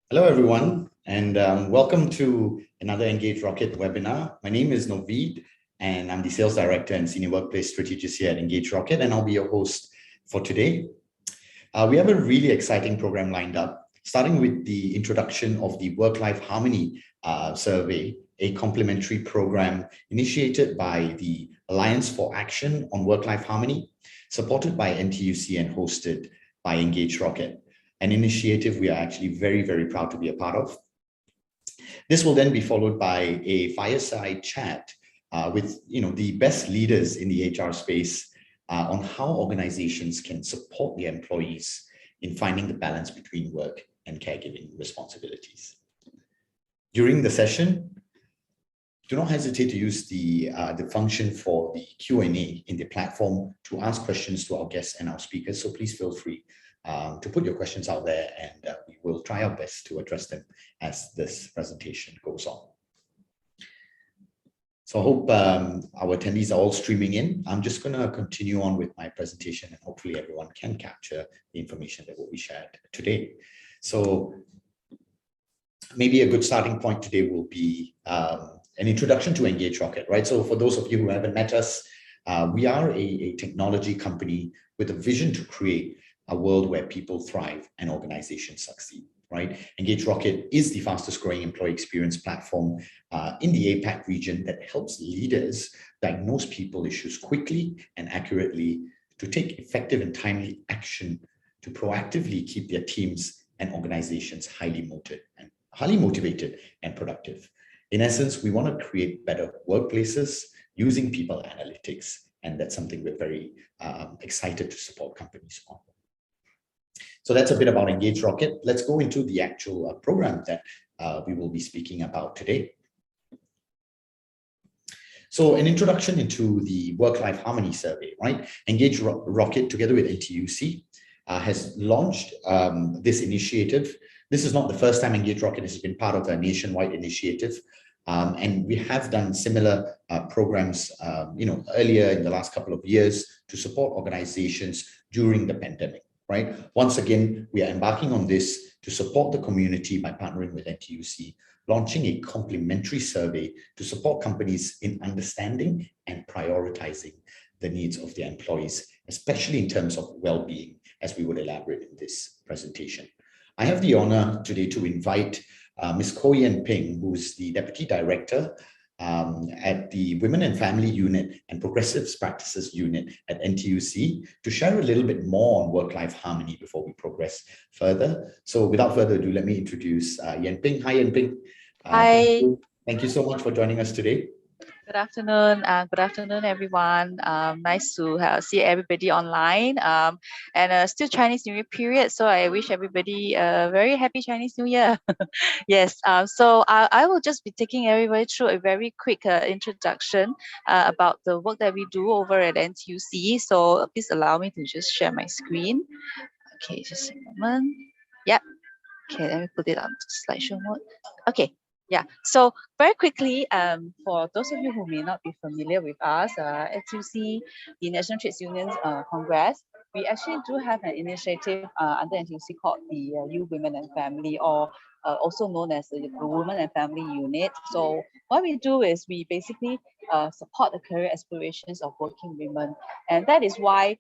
Hello, everyone, and welcome to another Engage Rocket webinar. My name is Novid, and I'm the Sales Director and Senior Workplace Strategist here at Engage Rocket, and I'll be your host for today. We have a really exciting program lined up, starting with the introduction of the Work-Life Harmony Survey, a complimentary program initiated by the Alliance for Action on Work-Life Harmony, supported by NTUC and hosted by Engage Rocket, an initiative we are actually very, very proud to be a part of. This will then be followed by a fireside chat with the best leaders in the HR space on how organizations can support their employees in finding the balance between work and caregiving responsibilities. During the session, do not hesitate to use the function for the Q&A in the platform to ask questions to our guests and our speakers. So please feel free to put your questions out there, and we will try our best to address them as this presentation goes on. So I hope our attendees are all streaming in. I'm just going to continue on with my presentation, and hopefully everyone can capture the information that will be shared today. So maybe a good starting point today will be an introduction to Engage Rocket, right? So for those of you who haven't met us, we are a technology company with a vision to create a world where people thrive and organizations succeed, right? Engage Rocket is the fastest growing employee experience platform in the APAC region that helps leaders diagnose people issues quickly and accurately to take effective and timely action to proactively keep their teams and organizations highly motivated and productive. In essence, we want to create better workplaces using people analytics, and that's something we're very excited to support companies on. So that's a bit about Engage Rocket. Let's go into the actual program that we will be speaking about today. So an introduction into the Work-Life Harmony Survey, right? Engage Rocket, together with NTUC, has launched this initiative. This is not the first time Engage Rocket has been part of a nationwide initiative. And we have done similar programs, earlier in the last couple of years to support organizations during the pandemic, right? Once again, we are embarking on this to support the community by partnering with NTUC, launching a complimentary survey to support companies in understanding and prioritizing the needs of their employees, especially in terms of well-being, as we would elaborate in this presentation. I have the honor today to invite Ms. Koh Yen Ping, who's the Deputy Director at the Women and Family Unit and Progressive Practices Unit at NTUC, to share a little bit more on work-life harmony before we progress further. So without further ado, let me introduce Yen Ping. Hi, Yen Ping. Hi. Thank you so much for joining us today. Good afternoon. Good afternoon, everyone. Nice to see everybody online. And still Chinese New Year period, so I wish everybody a very happy Chinese New Year. Yes. So I will just be taking everybody through a very quick introduction about the work that we do over at NTUC. So please allow me to just share my screen. Okay, just a moment. Yep. Okay, let me put it on slideshow mode. Okay. Yeah, so very quickly, for those of you who may not be familiar with us, NTUC, the National Trades Unions Congress, we actually do have an initiative under NTUC called the Youth, Women and Family, or also known as the Women and Family Unit. So what we do is we basically support the career aspirations of working women, and that is why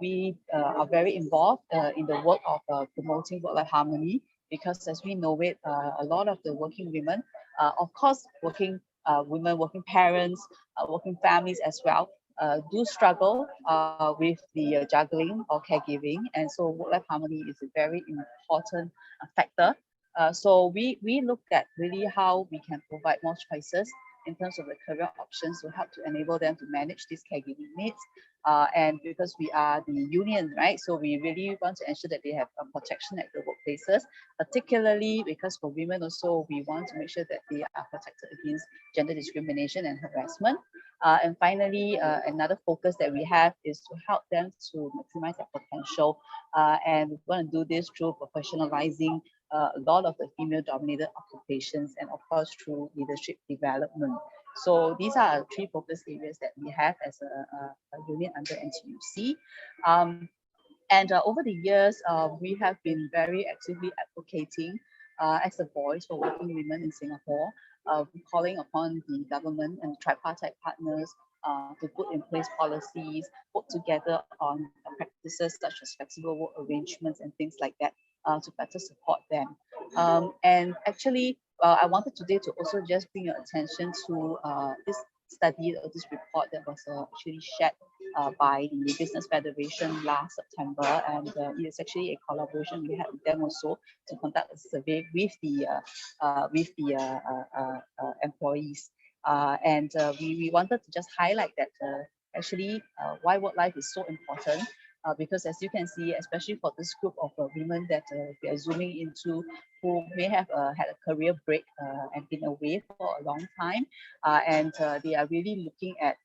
we are very involved in the work of promoting work-life harmony. Because as we know it, a lot of the working women, of course, working women, working parents, working families as well, do struggle with the juggling or caregiving. And so work-life harmony is a very important factor. So we look at really how we can provide more choices in terms of the career options to help to enable them to manage these caregiving needs. And because we are the union, right? So we really want to ensure that they have protection at the workplaces, particularly because for women also, we want to make sure that they are protected against gender discrimination and harassment. And finally, another focus that we have is to help them to maximize their potential. And we want to do this through professionalizing a lot of the female-dominated occupations, and of course through leadership development. So these are three focus areas that we have as a unit under NTUC. And over the years, we have been very actively advocating as a voice for working women in Singapore, calling upon the government and tripartite partners to put in place policies, work together on practices such as flexible work arrangements and things like that to better support them. And actually, I wanted today to also just bring your attention to this study or this report that was actually shared by the Business Federation last September, and it is actually a collaboration we had with them also to conduct a survey with the employees, and we wanted to just highlight that actually why work life is so important. Because as you can see, especially for this group of women that we are zooming into, who may have had a career break and been away for a long time, and they are really looking at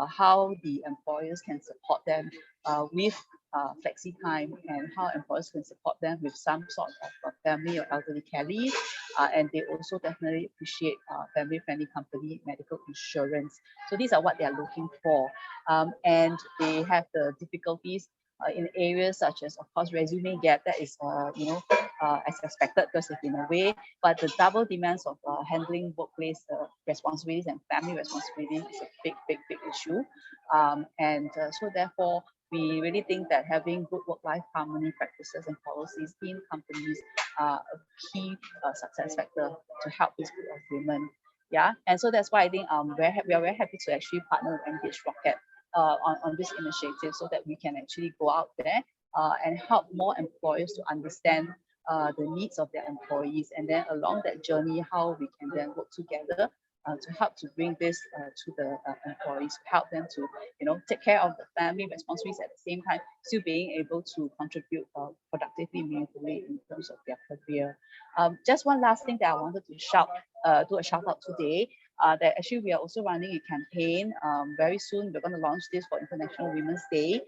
how the employers can support them with flexi time, and how employers can support them with some sort of family or elderly care leave. And they also definitely appreciate family-friendly company medical insurance. So these are what they are looking for. And they have the difficulties in areas such as, of course, resume gap. That is, as expected because they've been away. But the double demands of handling workplace responsibilities and family responsibilities is a big issue. So therefore, we really think that having good work-life harmony practices and policies in companies are a key success factor to help this group of women. Yeah, and so that's why I think we are very happy to actually partner with Engage Rocket on this initiative, so that we can actually go out there and help more employers to understand the needs of their employees, and then along that journey, how we can then work together to help to bring this to the employees, to help them to take care of the family responsibilities at the same time, still being able to contribute productively, meaningfully in terms of their career. Just one last thing that I wanted to do a shout out today. That actually we are also running a campaign very soon. We're going to launch this for International Women's Day,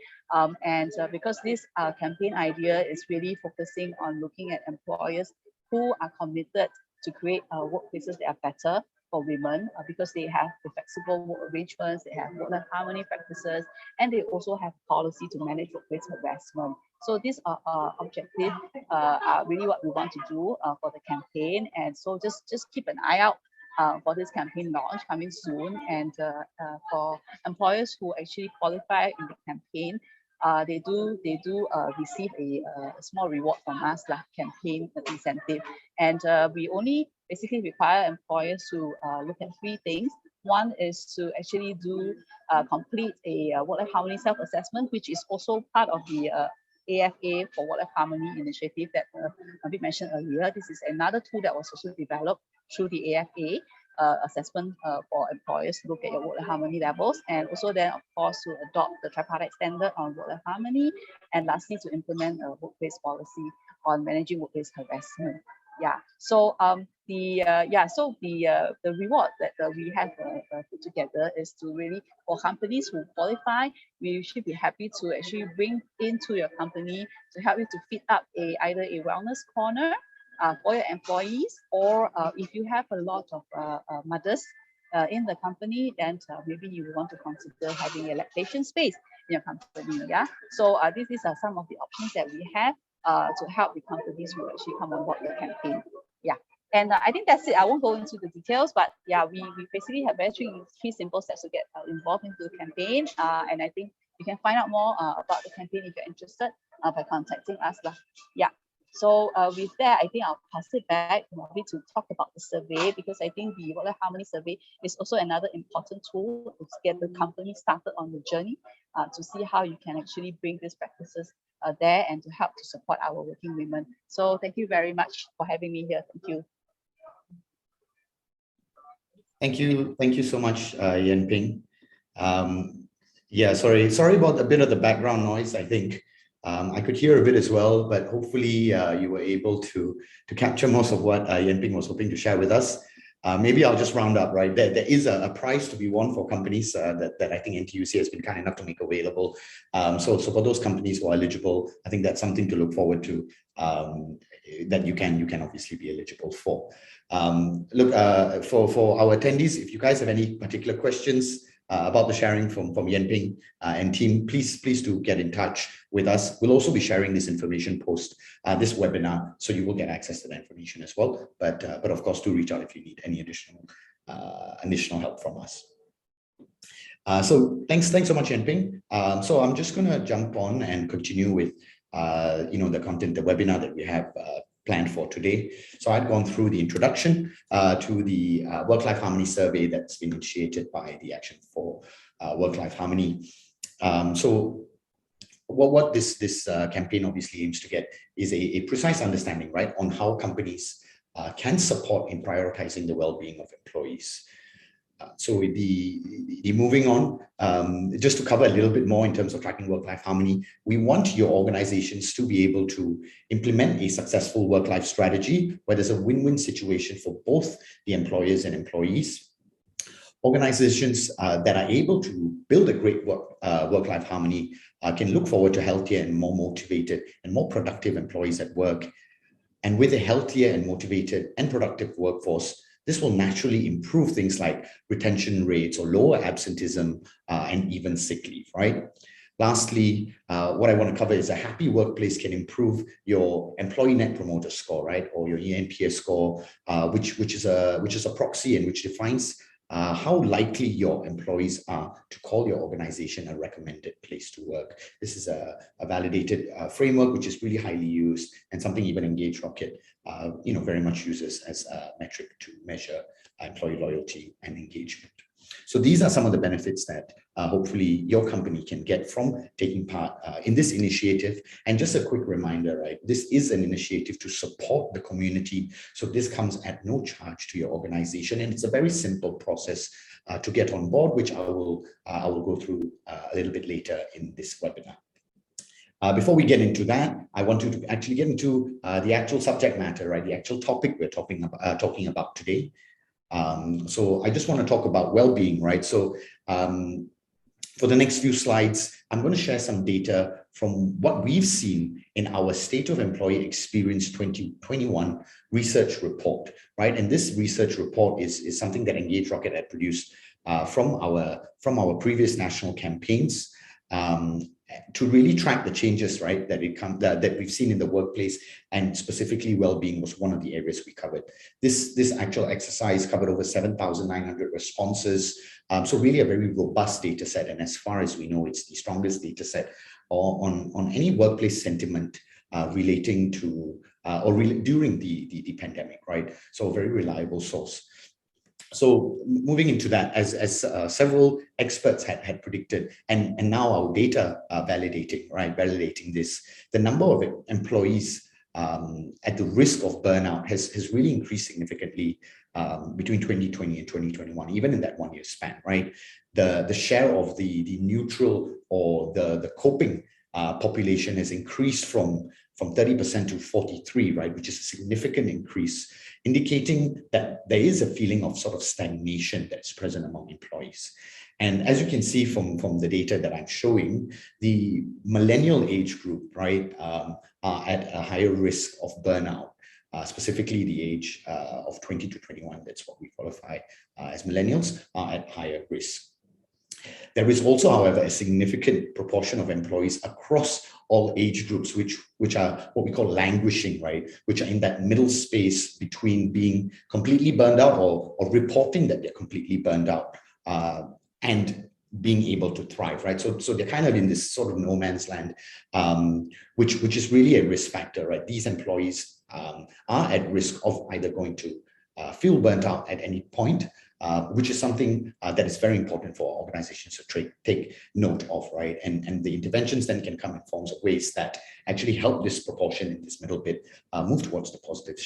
because this campaign idea is really focusing on looking at employers who are committed to create workplaces that are better for women, because they have the flexible work arrangements, they have work-life harmony practices, and they also have policy to manage workplace harassment. So these are objectives are really what we want to do for the campaign, and so just keep an eye out for this campaign launch coming soon. And for employers who actually qualify in the campaign, they do receive a small reward from us, like campaign incentive. And we only basically require employers to look at three things. One is to actually complete a work-life harmony self-assessment, which is also part of the AFA for Work-Life Harmony initiative that we mentioned earlier. This is another tool that was also developed through the AFA assessment for employers to look at your work-life harmony levels, and also then, of course, to adopt the tripartite standard on work-life harmony, and lastly, to implement a workplace policy on managing workplace harassment. Yeah. So the reward that we have put together is to really, for companies who qualify, we should be happy to actually bring into your company to help you to fit up either a wellness corner for your employees, or if you have a lot of mothers in the company, then maybe you want to consider having a lactation space in your company. Yeah. So these are some of the options that we have to help the companies who actually come on board the campaign. Yeah. And I think that's it. I won't go into the details, but yeah, we basically have three simple steps to get involved into the campaign. And I think you can find out more about the campaign if you're interested by contacting us. Yeah. So with that, I think I'll pass it back to Moby to talk about the survey, because I think the Work-Life Harmony survey is also another important tool to get the company started on the journey to see how you can actually bring these practices there and to help to support our working women. So thank you very much for having me here. Thank you. Thank you so much, Yen Ping. Yeah, sorry about a bit of the background noise. I think I could hear a bit as well, but hopefully you were able to capture most of what Yen Ping was hoping to share with us. Maybe I'll just round up, right? There is a prize to be won for companies that I think NTUC has been kind enough to make available. So for those companies who are eligible, I think that's something to look forward to, that you can obviously be eligible for. Look, for our attendees, if you guys have any particular questions, about the sharing from Yanping and team, please do get in touch with us. We'll also be sharing this information post this webinar, so you will get access to the information as well. But of course, do reach out if you need any additional help from us. So thanks so much, Yanping. So I'm just going to jump on and continue with the content, the webinar that we have planned for today. So I've gone through the introduction to the Work-Life Harmony survey that's been initiated by the Action for Work-Life Harmony. So what this campaign obviously aims to get is a precise understanding, right, on how companies can support in prioritizing the well-being of employees. So the moving on, just to cover a little bit more in terms of tracking work-life harmony, we want your organizations to be able to implement a successful work-life strategy where there's a win-win situation for both the employers and employees. Organizations that are able to build a great work-life harmony can look forward to healthier and more motivated and more productive employees at work. And with a healthier and motivated and productive workforce, this will naturally improve things like retention rates or lower absenteeism and even sick leave, right? Lastly, what I want to cover is a happy workplace can improve your employee net promoter score, right? Or your eNPS score, which is a proxy and which defines how likely your employees are to call your organization a recommended place to work. This is a validated framework, which is really highly used and something even Engage Rocket, very much uses as a metric to measure employee loyalty and engagement. So these are some of the benefits that hopefully your company can get from taking part in this initiative. And just a quick reminder, right? This is an initiative to support the community. So this comes at no charge to your organization. And it's a very simple process to get on board, which I will go through a little bit later in this webinar. Before we get into that, I want to actually get into the actual subject matter, right? The actual topic we're talking about today. So I just want to talk about well-being, right? So for the next few slides, I'm going to share some data from what we've seen in our State of Employee Experience 2021 research report, right? And this research report is something that Engage Rocket had produced from our previous national campaigns to really track the changes, right, that we've seen in the workplace, and specifically well-being was one of the areas we covered. This actual exercise covered over 7,900 responses. So really a very robust data set. And as far as we know, it's the strongest data set on any workplace sentiment relating to during the pandemic, right? So a very reliable source. So moving into that, as several experts had predicted, and now our data are validating this, the number of employees at the risk of burnout has really increased significantly between 2020 and 2021, even in that 1 year span, right? The share of the neutral or the coping population has increased from 30% to 43%, right, which is a significant increase, indicating that there is a feeling of sort of stagnation that's present among employees. And as you can see from the data that I'm showing, the millennial age group, right, are at a higher risk of burnout, specifically the age of 20 to 21. That's what we qualify as millennials, are at higher risk. There is also, however, a significant proportion of employees across all age groups, which are what we call languishing, right? Which are in that middle space between being completely burned out or reporting that they're completely burned out and being able to thrive, right? So they're kind of in this sort of no man's land, which is really a risk factor, right? These employees are at risk of either going to feel burnt out at any point, which is something that is very important for organizations to take note of, right? And the interventions then can come in forms of ways that actually help this proportion in this middle bit move towards the positive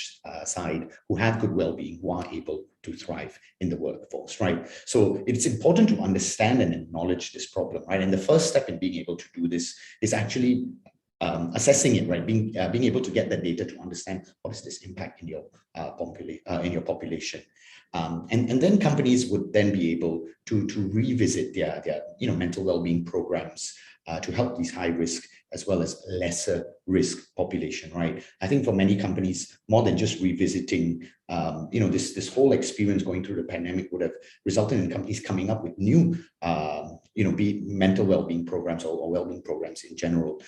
side, who have good well-being, who are able to thrive in the workforce, right? So it's important to understand and acknowledge this problem, right? And the first step in being able to do this is actually assessing it, right? Being able to get that data to understand what is this impact in your population. And then companies would then be able to revisit their mental well-being programs to help these high-risk as well as lesser risk population, right? I think for many companies, more than just revisiting, this whole experience going through the pandemic would have resulted in companies coming up with new, be it mental well-being programs or well-being programs in general.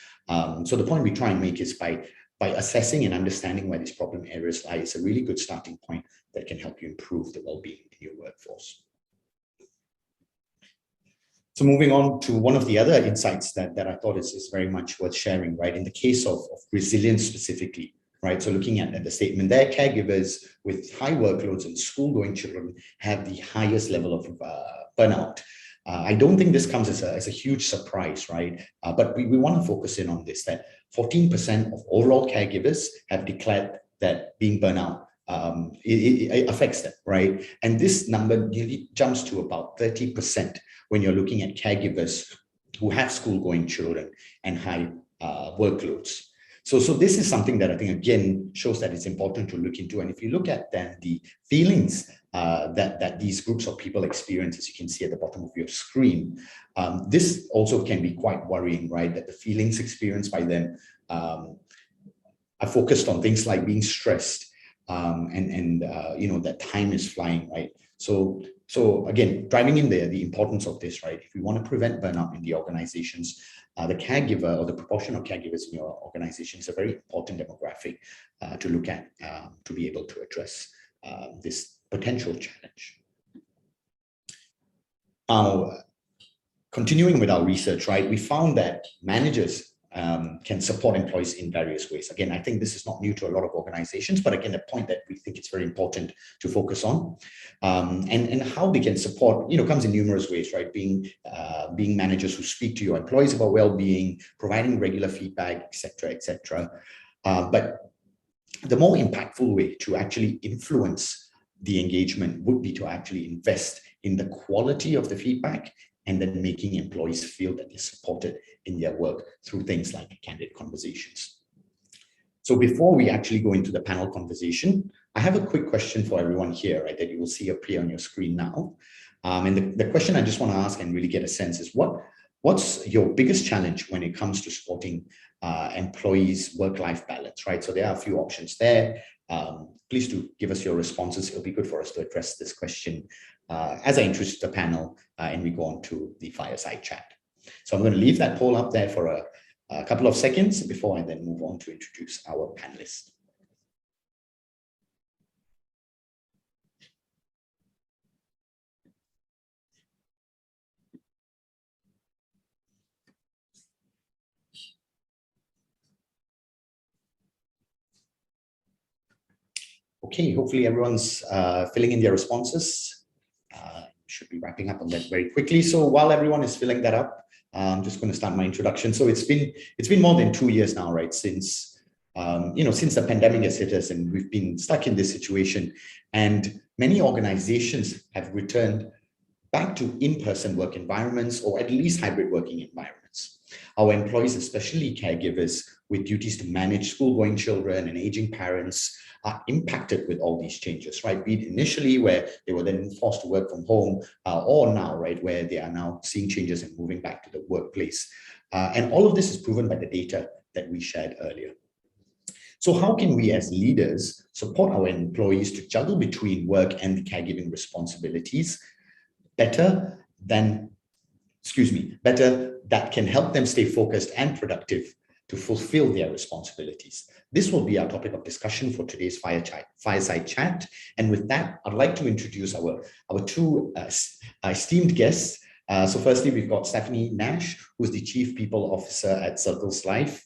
So the point we try and make is by assessing and understanding where these problem areas lie, it's a really good starting point that can help you improve the well-being in your workforce. So moving on to one of the other insights that I thought is very much worth sharing, right? In the case of resilience specifically, right? So looking at the statement there, caregivers with high workloads and school-going children have the highest level of burnout. I don't think this comes as a huge surprise, right? But we want to focus in on this, that 14% of overall caregivers have declared that being burnout it affects them, right? And this number nearly jumps to about 30% when you're looking at caregivers who have school-going children and high workloads. So this is something that I think, again, shows that it's important to look into. And if you look at then the feelings that these groups of people experience, as you can see at the bottom of your screen, this also can be quite worrying, right? That the feelings experienced by them are focused on things like being stressed, that time is flying, right? So again, driving in there, the importance of this, right? If we want to prevent burnout in the organizations, the caregiver or the proportion of caregivers in your organization is a very important demographic to look at to be able to address this potential challenge. Now, continuing with our research, right? We found that managers can support employees in various ways. Again, I think this is not new to a lot of organizations, but again, a point that we think it's very important to focus on. And how they can support, comes in numerous ways, right? Being managers who speak to your employees about well-being, providing regular feedback, et cetera, et cetera. But the more impactful way to actually influence the engagement would be to actually invest in the quality of the feedback and then making employees feel that they're supported in their work through things like candid conversations. So before we actually go into the panel conversation, I have a quick question for everyone here, right, that you will see appear on your screen now. And the question I just want to ask and really get a sense is what's your biggest challenge when it comes to supporting employees' work-life balance, right? So there are a few options there. Please do give us your responses. It'll be good for us to address this question as I introduce the panel and we go on to the fireside chat. So I'm going to leave that poll up there for a couple of seconds before I then move on to introduce our panelists. Okay, hopefully everyone's filling in their responses. Should be wrapping up on that very quickly. So while everyone is filling that up, I'm just going to start my introduction. So it's been more than 2 years now, right? Since since the pandemic has hit us and we've been stuck in this situation, and many organizations have returned back to in-person work environments or at least hybrid working environments. Our employees, especially caregivers with duties to manage school-going children and aging parents, are impacted with all these changes, right? Be it initially where they were then forced to work from home or now, right, where they are now seeing changes and moving back to the workplace. And all of this is proven by the data that we shared earlier. So how can we as leaders support our employees to juggle between work and the caregiving responsibilities better that can help them stay focused and productive to fulfill their responsibilities? This will be our topic of discussion for today's fireside chat. And with that, I'd like to introduce our two esteemed guests. So firstly, we've got Stephanie Nash, who's the Chief People Officer at Circles Life.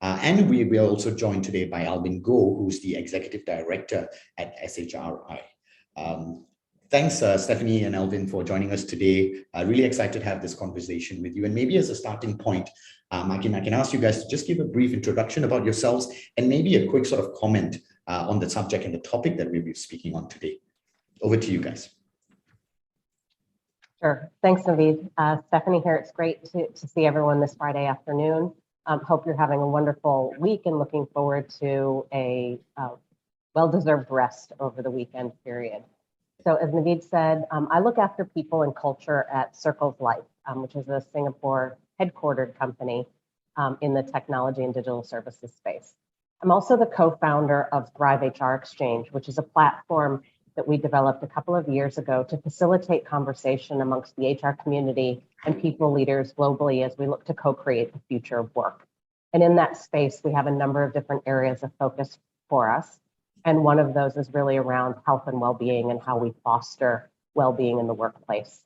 And we are also joined today by Alvin Goh, who's the Executive Director at SHRI. Thanks, Stephanie and Alvin, for joining us today. Really excited to have this conversation with you. And maybe as a starting point, I can ask you guys to just give a brief introduction about yourselves and maybe a quick sort of comment on the subject and the topic that we'll be speaking on today. Over to you guys. Sure. Thanks, Naveed. Stephanie here. It's great to see everyone this Friday afternoon. Hope you're having a wonderful week and looking forward to a well-deserved rest over the weekend period. So as Naveed said, I look after people and culture at Circles Life, which is a Singapore headquartered company. in the technology and digital services space. I'm also the co-founder of Thrive HR Exchange, which is a platform that we developed a couple of years ago to facilitate conversation amongst the HR community and people leaders globally as we look to co-create the future of work. And in that space, we have a number of different areas of focus for us. And one of those is really around health and well-being and how we foster well-being in the workplace.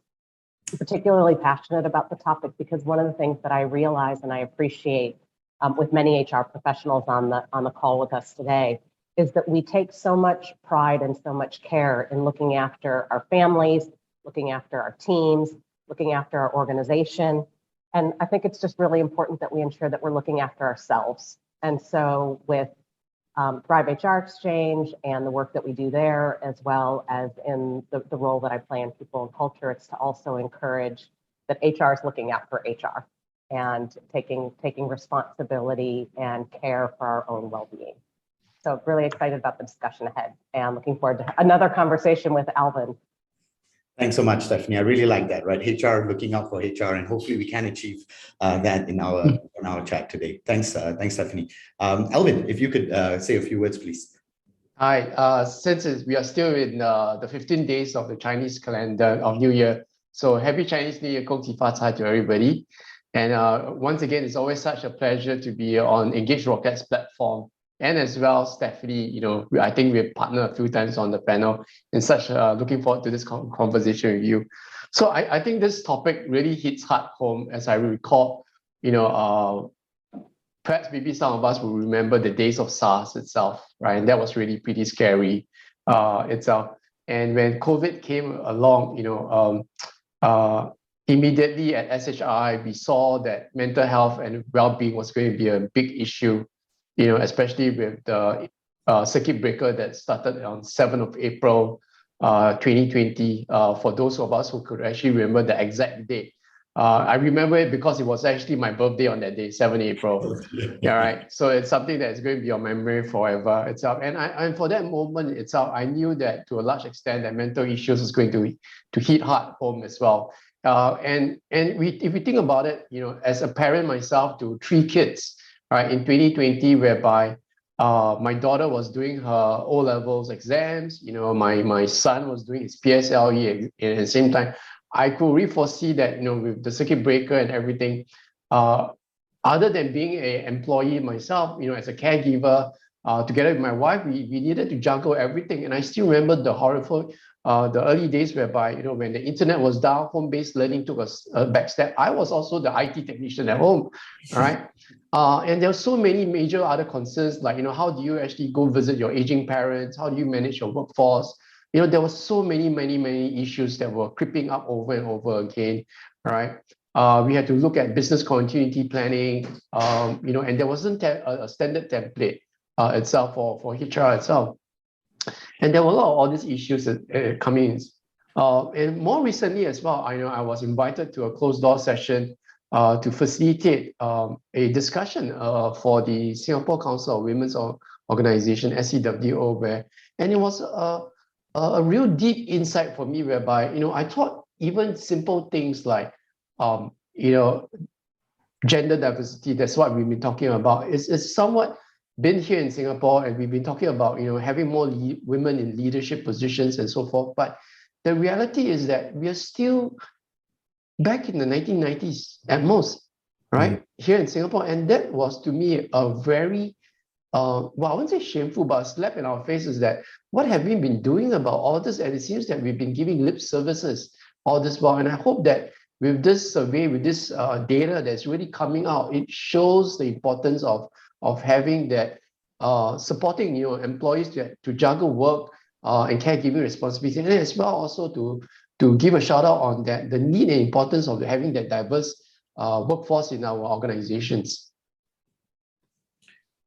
I'm particularly passionate about the topic because one of the things that I realize and I appreciate with many HR professionals on the call with us today is that we take so much pride and so much care in looking after our families, looking after our teams, looking after our organization. And I think it's just really important that we ensure that we're looking after ourselves. And so with Thrive HR Exchange and the work that we do there, as well as in the role that I play in people and culture, it's to also encourage that HR is looking out for HR and taking responsibility and care for our own well-being. So really excited about the discussion ahead and looking forward to another conversation with Alvin. Thanks so much, Stephanie. I really like that, right? HR, looking out for HR, and hopefully we can achieve that in our chat today. Thanks, Stephanie. Alvin, if you could say a few words, please. Hi, since we are still in the 15 days of the Chinese calendar of New Year, so happy Chinese New Year, Gong Xi Fa Cai to everybody. And once again, it's always such a pleasure to be on Engage Rocket's platform. And as well, Stephanie, I think we've partnered a few times on the panel and such looking forward to this conversation with you. So I think this topic really hits hard home as I recall, perhaps maybe some of us will remember the days of SARS itself, right? And that was really pretty scary itself. And when COVID came along, immediately at SHI, we saw that mental health and well-being was going to be a big issue, especially with the circuit breaker that started on 7th of April, 2020. For those of us who could actually remember the exact date, I remember it because it was actually my birthday on that day, 7th April. Yeah, right. So it's something that is going to be on memory forever itself. And for that moment itself, I knew that to a large extent that mental issues is going to hit hard home as well. If we think about it, as a parent myself to 3 kids, right, in 2020, whereby my daughter was doing her O-levels exams, my son was doing his PSLE at the same time, I could really foresee that, with the circuit breaker and everything, other than being an employee myself, as a caregiver, together with my wife, we needed to juggle everything. And I still remember the horrible, the early days whereby, when the internet was down, home-based learning took a back step. I was also the IT technician at home, right? And there were so many major other concerns, like, how do you actually go visit your aging parents? How do you manage your workforce? There were so many issues that were creeping up over and over again, right? We had to look at business continuity planning, and there wasn't a standard template itself for HR itself. And there were a lot of all these issues coming in. And more recently as well, I was invited to a closed door session to facilitate a discussion for the Singapore Council of Women's Organization, SCWO, and it was a real deep insight for me whereby, I thought even simple things like, gender diversity, that's what we've been talking about, is somewhat been here in Singapore, and we've been talking about, having more women in leadership positions and so forth. But the reality is that we are still back in the 1990s at most, right? Here in Singapore. And that was to me a very, well, I wouldn't say shameful, but a slap in our faces that what have we been doing about all this? And it seems that we've been giving lip services all this while. And I hope that with this survey, with this data that's really coming out, it shows the importance of having that, supporting employees to juggle work and caregiving responsibility, and as well also to give a shout out on that, the need and importance of having that diverse workforce in our organizations.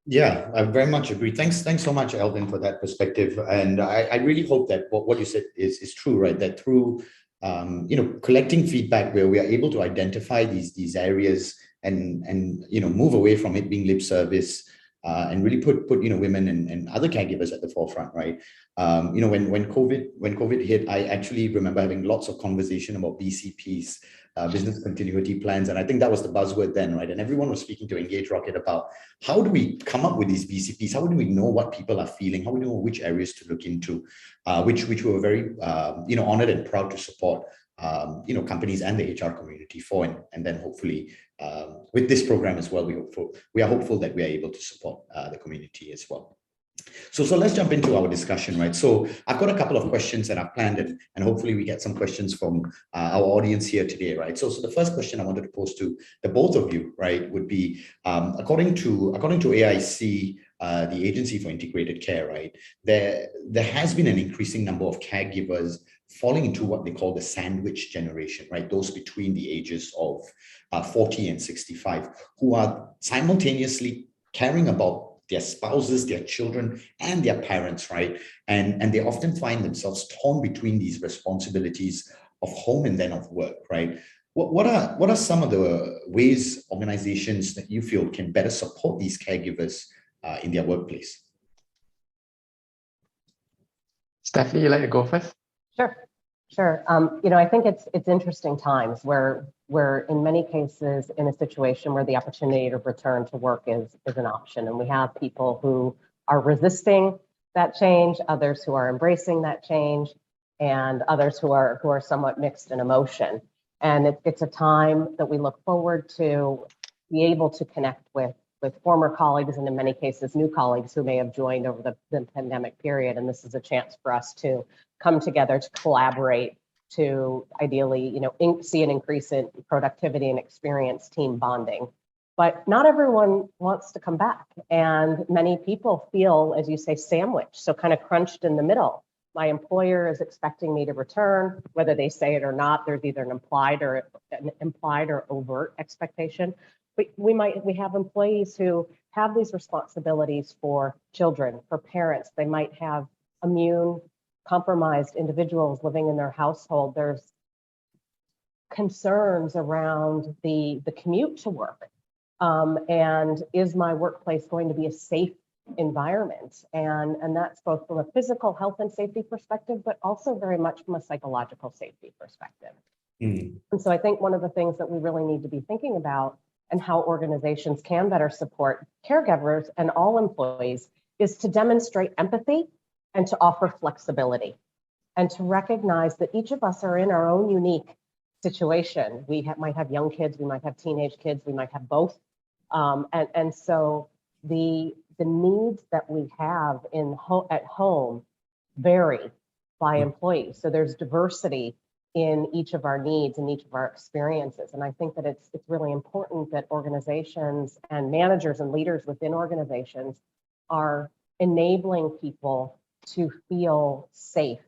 Yeah, I very much agree. Thanks so much, Alvin, for that perspective. And I really hope that what you said is true, right? That through collecting feedback where we are able to identify these areas and move away from it being lip service, and really put women and other caregivers at the forefront, right? When COVID hit, I actually remember having lots of conversation about BCPs, business continuity plans, and I think that was the buzzword then, right? And everyone was speaking to Engage Rocket about how do we come up with these BCPs? How do we know what people are feeling? How do we know which areas to look into? Which we were very honored and proud to support. Companies and the HR community for, and then hopefully with this program as well, we are hopeful that we are able to support the community as well. So let's jump into our discussion, right? So I've got a couple of questions that I've planned, and hopefully we get some questions from our audience here today, right? So the first question I wanted to pose to the both of you, right, would be according to AIC, the Agency for Integrated Care, right, there has been an increasing number of caregivers falling into what they call the sandwich generation, right? Those between the ages of 40 and 65, who are simultaneously caring about their spouses, their children, and their parents, right? And they often find themselves torn between these responsibilities of home and then of work, right? What are some of the ways organizations that you feel can better support these caregivers in their workplace? Stephanie, you like to go first? Sure. I think it's interesting times where we're in many cases in a situation where the opportunity to return to work is an option. And we have people who are resisting that change, others who are embracing that change, and others who are somewhat mixed in emotion. And it's a time that we look forward to be able to connect with former colleagues, and in many cases, new colleagues who may have joined over the pandemic period. And this is a chance for us to come together to collaborate, to ideally, see an increase in productivity and experience team bonding. But not everyone wants to come back. And many people feel, as you say, sandwiched, so kind of crunched in the middle. My employer is expecting me to return, whether they say it or not. There's either an implied or overt expectation. But we have employees who have these responsibilities for children, for parents. They might have immune compromised individuals living in their household. There's concerns around the commute to work. And is my workplace going to be a safe environment? And that's both from a physical health and safety perspective, but also very much from a psychological safety perspective. And so I think one of the things that we really need to be thinking about and how organizations can better support caregivers and all employees is to demonstrate empathy and to offer flexibility and to recognize that each of us are in our own unique situation. We might have young kids, we might have teenage kids, we might have both. And so the needs that we have at home vary by employees. So there's diversity in each of our needs and each of our experiences. And I think that it's really important that organizations and managers and leaders within organizations are enabling people to feel safe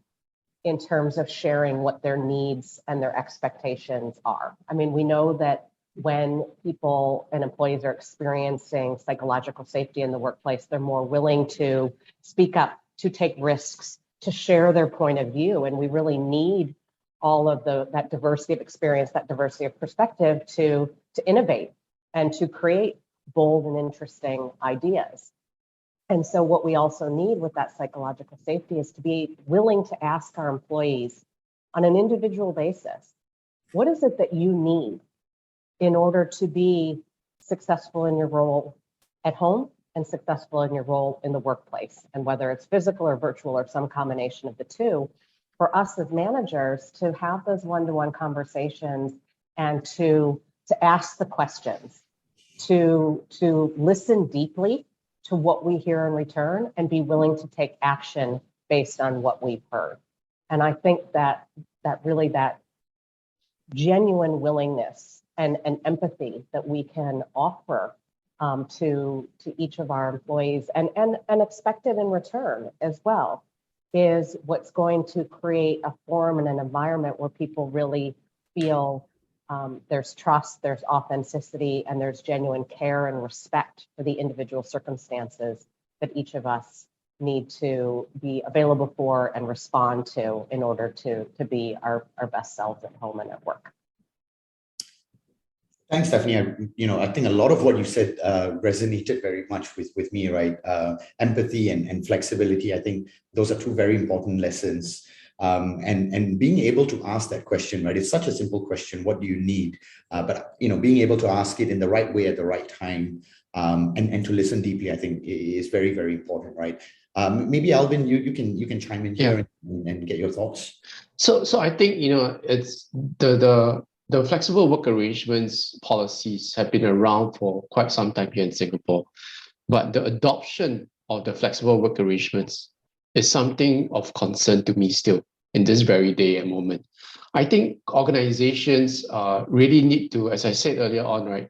in terms of sharing what their needs and their expectations are. I mean, we know that when people and employees are experiencing psychological safety in the workplace, they're more willing to speak up, to take risks, to share their point of view. And we really need all of that diversity of experience, that diversity of perspective to innovate and to create bold and interesting ideas. And so what we also need with that psychological safety is to be willing to ask our employees on an individual basis, what is it that you need in order to be successful in your role at home and successful in your role in the workplace? And whether it's physical or virtual or some combination of the two, for us as managers to have those one-to-one conversations and to ask the questions, to listen deeply to what we hear in return and be willing to take action based on what we've heard. And I think that really that genuine willingness and empathy that we can offer to each of our employees and expected in return as well is what's going to create a forum and an environment where people really feel there's trust, there's authenticity, and there's genuine care and respect for the individual circumstances that each of us need to be available for and respond to in order to be our best selves at home and at work. Thanks, Stephanie. I think a lot of what you said resonated very much with me, right? Empathy and flexibility. I think those are two very important lessons. And being able to ask that question, right? It's such a simple question. What do you need? But being able to ask it in the right way at the right time, and to listen deeply, I think is very, very important, right? Maybe Alvin, you can chime in here and get your thoughts. So I think it's the flexible work arrangements policies have been around for quite some time here in Singapore, but the adoption of the flexible work arrangements is something of concern to me still in this very day and moment. I think organizations really need to, as I said earlier on, right,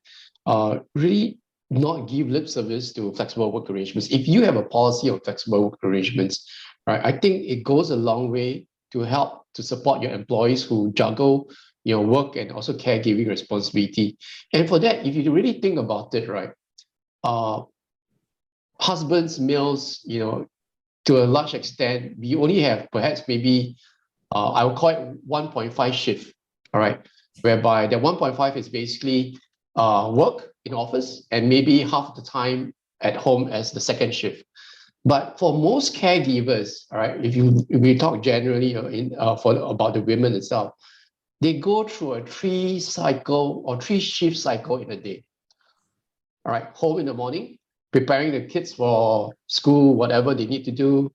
really not give lip service to flexible work arrangements. If you have a policy of flexible work arrangements, right, I think it goes a long way to help to support your employees who juggle work and also caregiving responsibility. And for that, if you really think about it, right, husbands, males, to a large extent, we only have perhaps maybe, I would call it 1.5 shift, all right, whereby the 1.5 is basically work in office and maybe half the time at home as the second shift. But for most caregivers, all right, if we talk generally about the women itself, they go through a 3-shift cycle in a day. All right, home in the morning, preparing the kids for school, whatever they need to do,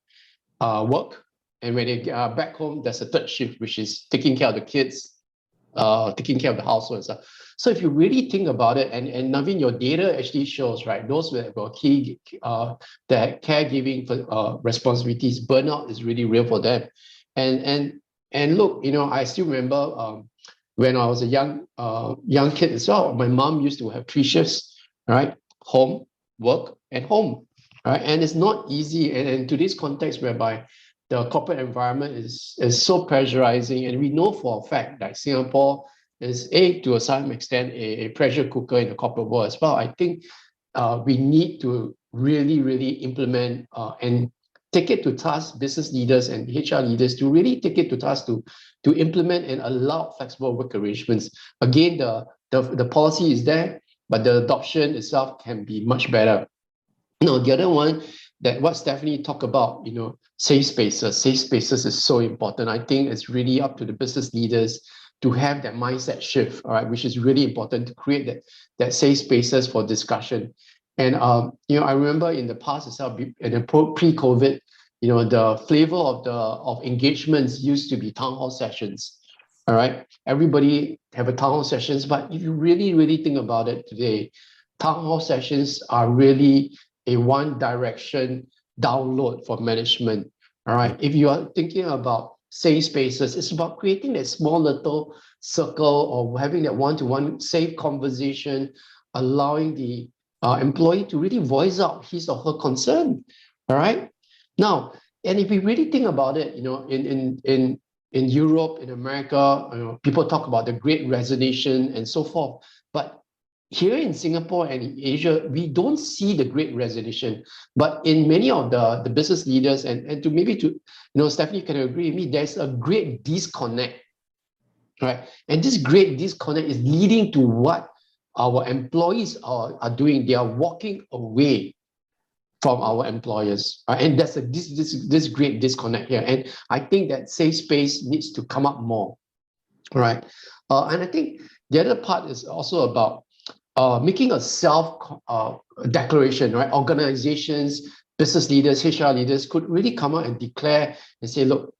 work. And when they are back home, there's a third shift, which is taking care of the kids, taking care of the household and stuff. So if you really think about it, and Naveen, your data actually shows, right, those who have key that caregiving responsibilities, burnout is really real for them. And look, I still remember when I was a young kid as well, my mom used to have 3 shifts, right? Home, work, and home, right? And it's not easy. And in today's context whereby the corporate environment is so pressurizing, and we know for a fact that Singapore is to a certain extent a pressure cooker in the corporate world as well. I think we need to really implement and take it to task, business leaders and HR leaders to really take it to task to implement and allow flexible work arrangements. Again, the policy is there, but the adoption itself can be much better. The other one that what Stephanie talked about, safe spaces. Safe spaces is so important. I think it's really up to the business leaders to have that mindset shift, all right, which is really important to create that safe spaces for discussion. And I remember in the past itself, in the pre-COVID, the flavor of engagements used to be town hall sessions. All right, everybody have a town hall sessions, but if you really think about it today, town hall sessions are really a one direction download for management. All right, if you are thinking about safe spaces, it's about creating that small little circle or having that one-to-one safe conversation, allowing the employee to really voice out his or her concern. All right. Now, and if we really think about it, in Europe, in America, people talk about the Great Resignation and so forth. But here in Singapore and in Asia, we don't see the Great Resignation. But in many of the business leaders, and Stephanie can agree with me, there's a great disconnect, right? And this great disconnect is leading to what our employees are doing. They are walking away from our employers, right? And that's this great disconnect here. And I think that safe space needs to come up more, right? And I think the other part is also about making a self declaration, right? Organizations, business leaders, HR leaders could really come out and declare and say, look,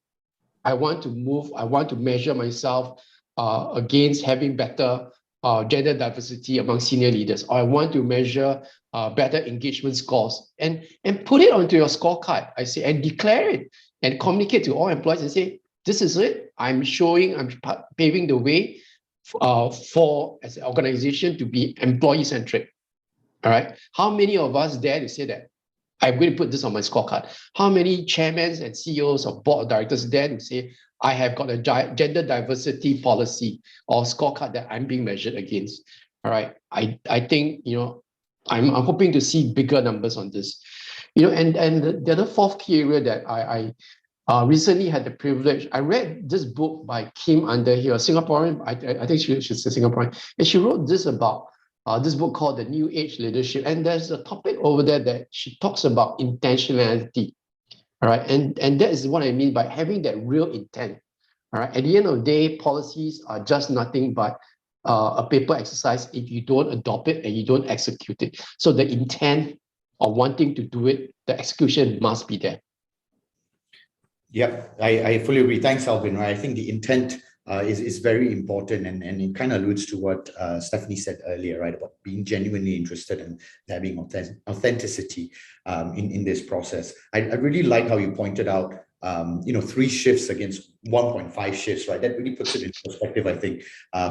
I want to move, I want to measure myself against having better gender diversity among senior leaders, or I want to measure better engagement scores, and put it onto your scorecard. I say, and declare it and communicate to all employees and say, this is it. I'm paving the way for as an organization to be employee centric. All right. How many of us dare to say that I'm going to put this on my scorecard? How many chairmen and CEOs of board of directors dare to say, I have got a gender diversity policy or scorecard that I'm being measured against? All right. I think, I'm hoping to see bigger numbers on this. And the other fourth key area that recently had the privilege. I read this book by Kim Underhill, a Singaporean. I think she's a Singaporean, and she wrote this about this book called The New Age Leadership. And there's a topic over there that she talks about intentionality. All right, and that is what I mean by having that real intent. All right, at the end of the day, policies are just nothing but a paper exercise if you don't adopt it and you don't execute it. So the intent of wanting to do it, the execution must be there. Yep, I fully agree. Thanks, Alvin. Right, I think the intent is very important, and it kind of alludes to what Stephanie said earlier, right, about being genuinely interested and having authenticity in this process. I really like how you pointed out, 3 shifts against 1.5 shifts, right? That really puts it in perspective. I think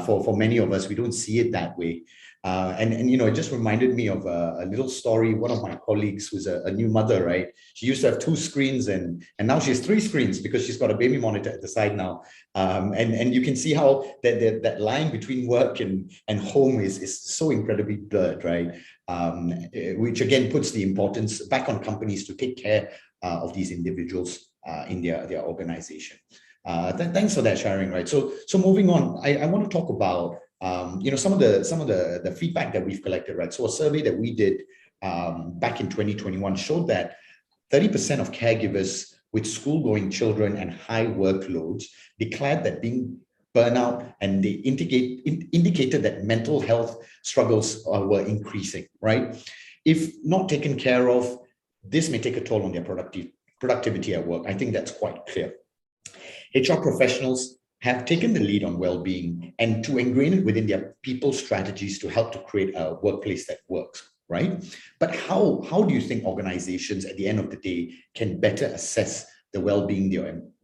for many of us, we don't see it that way. And it just reminded me of a little story. One of my colleagues who's a new mother, right? She used to have 2 screens and now she has 3 screens because she's got a baby monitor at the side now. And you can see how that line between work and home is so incredibly blurred, right? Which again puts the importance back on companies to take care of these individuals in their organization. Thanks for that sharing, right? So moving on, I want to talk about some of the feedback that we've collected, right? So a survey that we did back in 2021 showed that 30% of caregivers with school-going children and high workloads declared that being burnout, and they indicated that mental health struggles were increasing, right? If not taken care of, this may take a toll on their productivity at work. I think that's quite clear. HR professionals have taken the lead on well-being and to ingrain it within their people strategies to help to create a workplace that works, right? But how do you think organizations at the end of the day can better assess the well-being,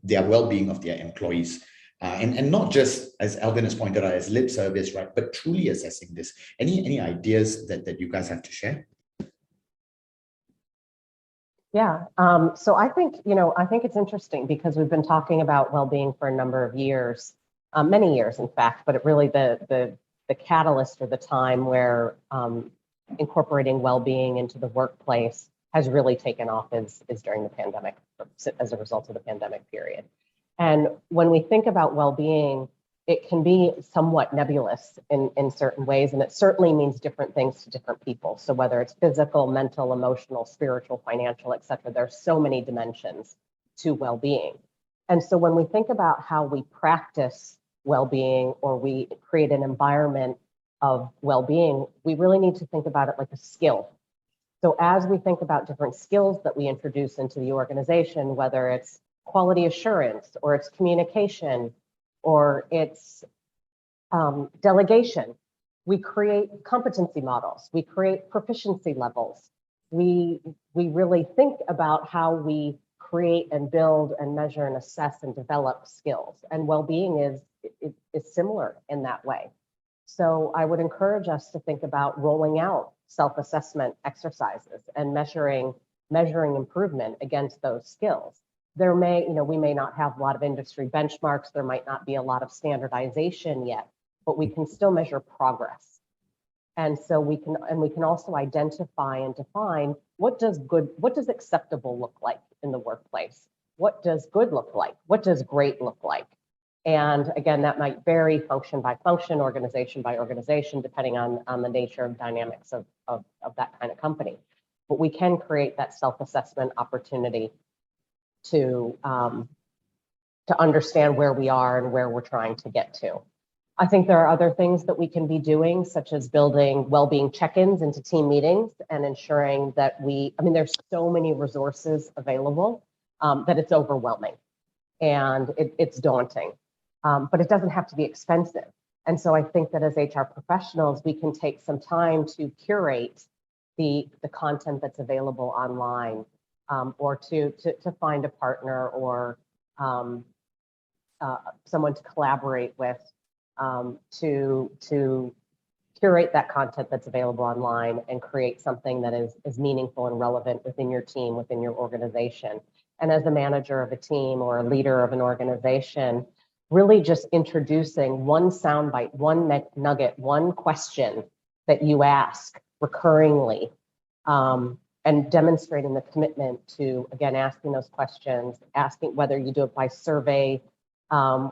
their well-being of their employees? And not just, as Alvin has pointed out, as lip service, right? But truly assessing this. Any ideas that you guys have to share? Yeah, so I think it's interesting because we've been talking about well-being for a number of years, many years, in fact, but it really the catalyst or the time where incorporating well-being into the workplace has really taken off is during the pandemic, as a result of the pandemic period. And when we think about well-being, it can be somewhat nebulous in certain ways, and it certainly means different things to different people. So whether it's physical, mental, emotional, spiritual, financial, et cetera, there's so many dimensions to well-being. And so when we think about how we practice well-being or we create an environment of well-being, we really need to think about it like a skill. So as we think about different skills that we introduce into the organization, whether it's quality assurance or it's communication, or it's delegation. We create competency models. We create proficiency levels. We really think about how we create and build and measure and assess and develop skills. And well-being is similar in that way. So I would encourage us to think about rolling out self-assessment exercises and measuring improvement against those skills. There we may not have a lot of industry benchmarks. There might not be a lot of standardization yet, but we can still measure progress. And so we can also identify and define what does acceptable look like in the workplace? What does good look like? What does great look like? And again, that might vary function by function, organization by organization, depending on the nature of dynamics of that kind of company. But we can create that self-assessment opportunity to understand where we are and where we're trying to get to. I think there are other things that we can be doing, such as building well-being check-ins into team meetings and ensuring that there's so many resources available that it's overwhelming and it's daunting, but it doesn't have to be expensive. And so I think that as HR professionals, we can take some time to curate the content that's available online, or to find a partner or someone to collaborate with to curate that content that's available online and create something that is meaningful and relevant within your team, within your organization. And as a manager of a team or a leader of an organization, really just introducing one soundbite, one nugget, one question that you ask recurringly and demonstrating the commitment to, again, asking those questions, asking whether you do it by survey,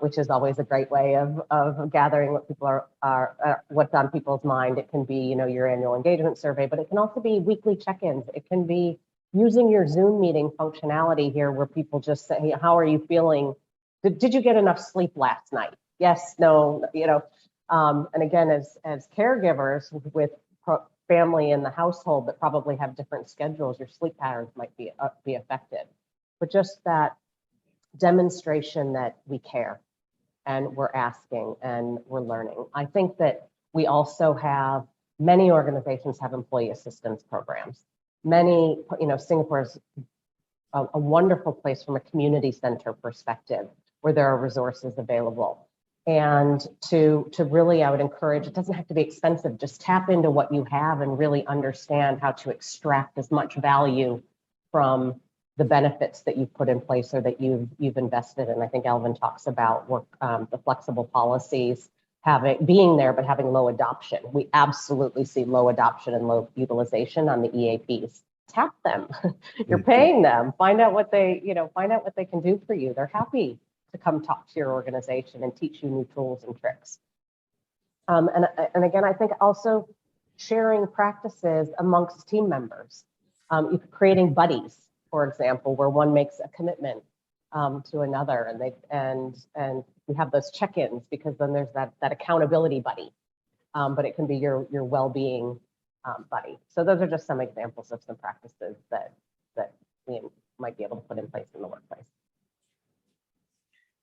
which is always a great way of gathering what people are what's on people's mind. It can be, your annual engagement survey, but it can also be weekly check-ins. It can be using your Zoom meeting functionality here where people just say, hey, how are you feeling? Did you get enough sleep last night? Yes, no, and again, as caregivers with family in the household that probably have different schedules, your sleep patterns might be affected. But just that demonstration that we care and we're asking and we're learning. I think that we also have, many organizations have employee assistance programs. Many, Singapore is a wonderful place from a community center perspective where there are resources available. And to really, I would encourage, it doesn't have to be expensive, just tap into what you have and really understand how to extract as much value from the benefits that you've put in place or that you've invested in. I think Alvin talks about the flexible policies, being there, but having low adoption. We absolutely see low adoption and low utilization on the EAPs. Tap them. You're paying them. Find out what they can do for you. They're happy to come talk to your organization and teach you new tools and tricks. And again, I think also sharing practices amongst team members, creating buddies, for example, where one makes a commitment to another, and we have those check-ins, because then there's that accountability buddy, but it can be your well-being buddy. So those are just some examples of some practices that we might be able to put in place in the workplace.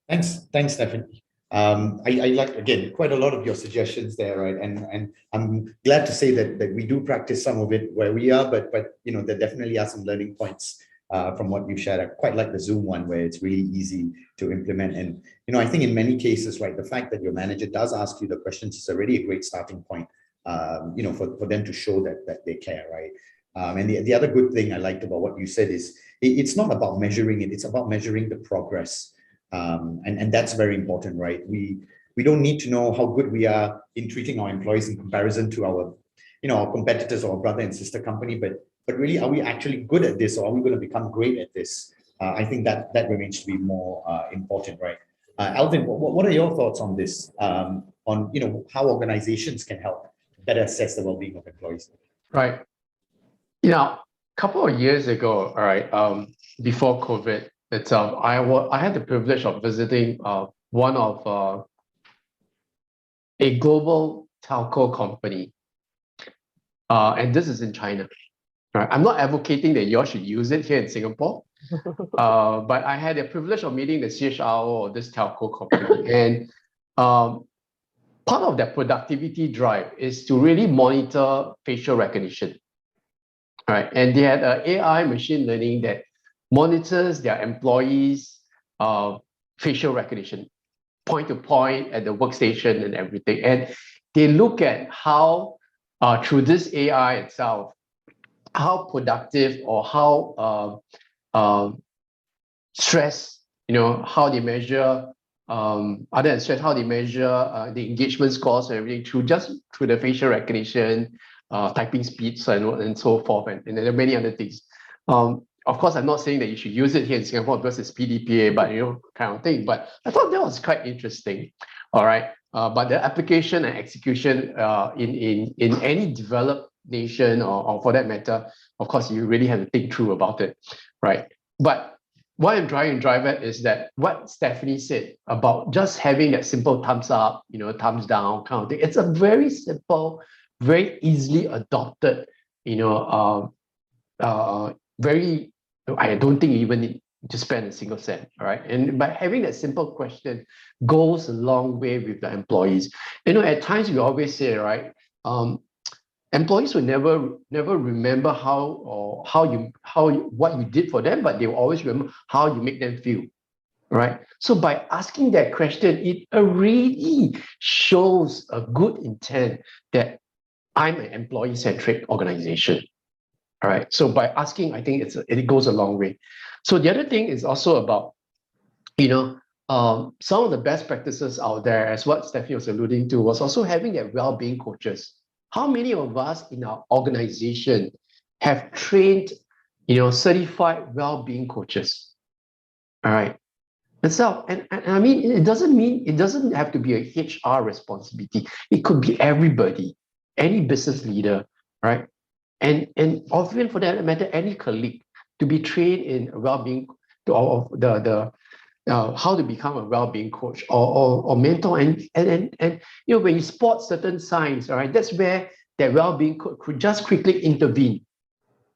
Thanks, Stephanie. I like, again, quite a lot of your suggestions there, right? And I'm glad to say that we do practice some of it where we are, but there definitely are some learning points from what you've shared. I quite like the Zoom one where it's really easy to implement. And I think in many cases, right, the fact that your manager does ask you the questions is already a great starting point. For them to show that they care, right? And the other good thing I liked about what you said is it's not about measuring it; it's about measuring the progress. And that's very important, right? We don't need to know how good we are in treating our employees in comparison to our competitors or brother and sister company, but really, are we actually good at this, or are we going to become great at this? I think that remains to be more important, right? Alvin, what are your thoughts on this? On how organizations can help better assess the well-being of employees? Right. A couple of years ago, all right, before COVID itself, I had the privilege of visiting one of a global telco company, and this is in China. Right. I'm not advocating that you all should use it here in Singapore, but I had the privilege of meeting the CHRO of this telco company, and part of their productivity drive is to really monitor facial recognition. Right, and they had an AI machine learning that monitors their employees' facial recognition, point to point at the workstation and everything. And they look at how, through this AI itself, how productive or how stress, how they measure, other than stress, how they measure the engagement scores and everything through the facial recognition, typing speeds and so forth, and there are many other things. Of course, I'm not saying that you should use it here in Singapore because it's PDPA, but kind of thing. But I thought that was quite interesting. All right, but the application and execution in any developed nation or for that matter, of course, you really have to think through about it, right? But what I'm trying to drive at is that what Stephanie said about just having that simple thumbs up, thumbs down kind of thing. It's a very simple, very easily adopted, very, I don't think you even need to spend a single cent, all right? And by having that simple question goes a long way with the employees. At times we always say, right, employees will never remember what you did for them, but they will always remember how you make them feel, right? So by asking that question, it already shows a good intent that I'm an employee-centric organization. All right. So by asking, I think it goes a long way. So the other thing is also about, some of the best practices out there, as what Stephanie was alluding to, was also having that well-being coaches. How many of us in our organization have trained, certified well-being coaches. All right. And I mean, it doesn't have to be a HR responsibility. It could be everybody, any business leader, right? And often for that matter, any colleague to be trained in well-being, or how to become a well-being coach or mentor, and when you spot certain signs, all right, that's where that well-being coach could just quickly intervene,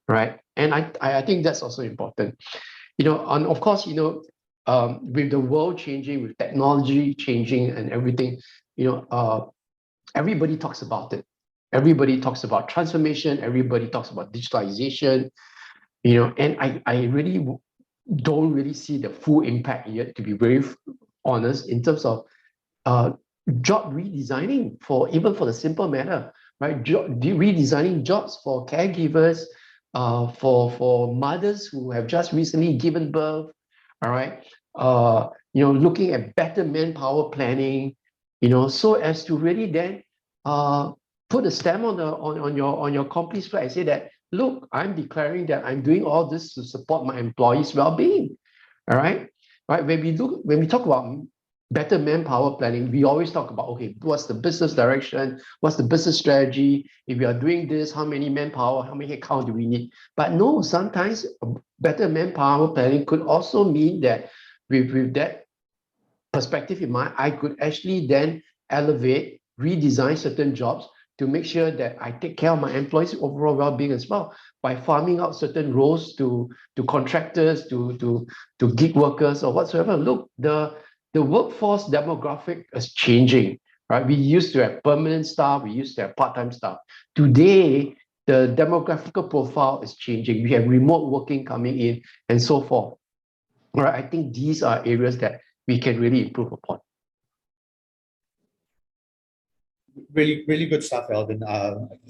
right? And I think that's also important, and of course, with the world changing, with technology changing and everything, everybody talks about it. Everybody talks about transformation. Everybody talks about digitalization, and I really don't really see the full impact yet, to be very honest, in terms of job redesigning, even for the simple matter, right? Redesigning jobs for caregivers, for mothers who have just recently given birth, all right? Looking at better manpower planning, so as to really then put a stamp on your company's flag and say that, look, I'm declaring that I'm doing all this to support my employees' well-being. All right. Right. When we talk about better manpower planning, we always talk about, okay, what's the business direction? What's the business strategy? If we are doing this, how many manpower, how many headcount do we need? But no, sometimes better manpower planning could also mean that with that perspective in mind, I could actually then elevate, redesign certain jobs to make sure that I take care of my employees' overall well-being as well, by farming out certain roles to contractors, to gig workers or whatsoever. Look, the workforce demographic is changing, right? We used to have permanent staff, we used to have part-time staff. Today, the demographical profile is changing. We have remote working coming in and so forth. All right, I think these are areas that we can really improve upon. Really, really good stuff, Alvin.